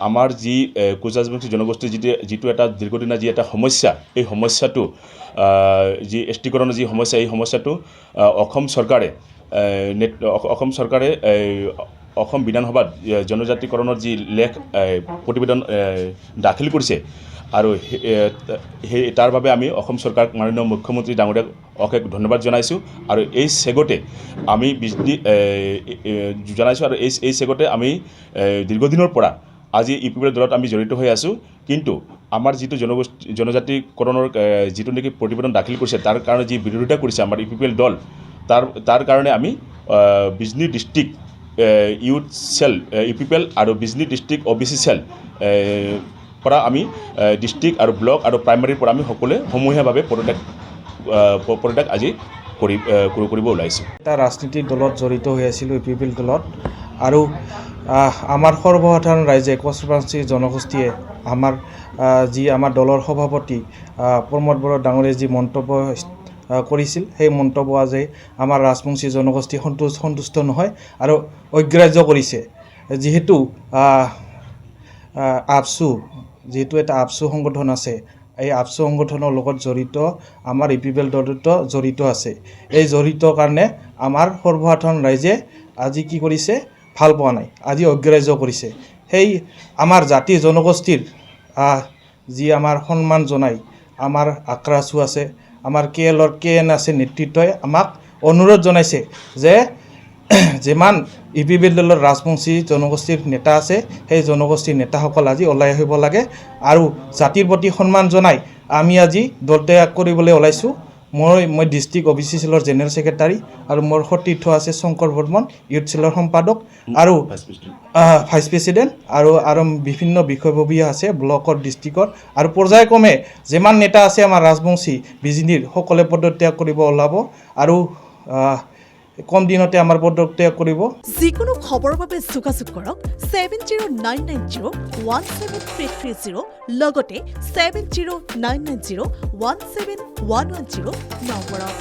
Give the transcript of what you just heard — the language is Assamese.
আমাৰ যি কোচ ৰাজবংশী জনগোষ্ঠীৰ যিটো এটা দীৰ্ঘদিনীয়া যি এটা সমস্যা, এই সমস্যাটো যি এছটিকৰণৰ যি সমস্যা, এই সমস্যাটো অসম চৰকাৰে অসম বিধানসভাত জনজাতিকৰণৰ যি লেখ প্ৰতিবেদন দাখিল কৰিছে আৰু সেই তাৰ বাবে আমি অসম চৰকাৰক মাননীয় মুখ্যমন্ত্ৰী ডাঙৰীয়াক অশেষ ধন্যবাদ জনাইছোঁ আৰু এই চেগতে আমি জনাইছোঁ আৰু এই চেগতে আমি দীৰ্ঘদিনৰ পৰা আজি UPPL দলত আমি জড়িত হৈ আছোঁ। কিন্তু আমাৰ যিটো জনজাতিকৰণৰ যিটো নেকি প্ৰতিবেদন দাখিল কৰিছে তাৰ কাৰণে যি বিৰোধিতা কৰিছে আমাৰ UPPL দল, তাৰ কাৰণে আমি Bijni district youth cell UPPL আৰু বিজনী ডিষ্ট্ৰিক্ট OBC চেল পৰা আমি ডিষ্ট্ৰিক্ট আৰু ব্লক আৰু প্ৰাইমাৰীৰ পৰা আমি সকলোৱে সমূহীয়াভাৱে পদত্যাগ আজি কৰিব ওলাইছোঁ। এটা ৰাজনীতিক দলত জড়িত হৈ আছিলোঁ UPPL দলত আৰু আমাৰ সৰ্বসাধাৰণ ৰাইজে কোচ ৰাজবংশী জনগোষ্ঠীয়ে আমাৰ দলৰ সভাপতি প্ৰমোদ বড়ো ডাঙৰীয়াই যি মন্তব্য কৰিছিল, সেই মন্তব্য আজি আমাৰ ৰাজবংশী জনগোষ্ঠী সন্তুষ্ট নহয় আৰু অগ্ৰাহ্য কৰিছে। যিহেতু আপচু যিহেতু এটা আপচু সংগঠন আছে, এই আপচু সংগঠনৰ লগত জড়িত আমাৰ UPPL দলত জড়িত আছে। এই জড়িত কাৰণে আমাৰ সৰ্বসাধাৰণ ৰাইজে আজি কি কৰিছে, ভাল পোৱা নাই, আজি অগ্ৰাহ্য কৰিছে। সেই আমাৰ জাতি জনগোষ্ঠীৰ যি আমাৰ সন্মান জনাই আমাৰ আক্ৰাচু আছে, আমাৰ KN আছে নেতৃত্বই আমাক অনুৰোধ জনাইছে যে যিমান UPPL দলৰ ৰাজবংশী জনগোষ্ঠীৰ নেতা আছে, সেই জনগোষ্ঠীৰ নেতাসকল আজি ওলাই আহিব লাগে আৰু জাতিৰ প্ৰতি সন্মান জনাই আমি আজি দল ত্যাগ কৰিবলৈ ওলাইছোঁ। মই ডিষ্ট্ৰিক্ট OBC চেলৰ জেনেৰেল ছেক্ৰেটাৰী আৰু মোৰ সতীৰ্থ আছে শংকৰ বৰ্মন, ইউথ চেলৰ সম্পাদক আৰু ভাইচ প্ৰেছিডেণ্ট আৰু বিভিন্ন বিষয়ববীয়া আছে ব্লকৰ ডিষ্ট্ৰিক্টৰ আৰু পৰ্যায়ক্ৰমে যিমান নেতা আছে আমাৰ ৰাজবংশী বিজনীৰ সকলোৱে পদত্যাগ কৰিব ওলাব আৰু কম দিনতে আমাৰ পদত্যাগ কৰিব। যিকোনো খবৰৰ বাবে যোগাযোগ কৰক 7099017330 লগতে 7099017110 নম্বৰত।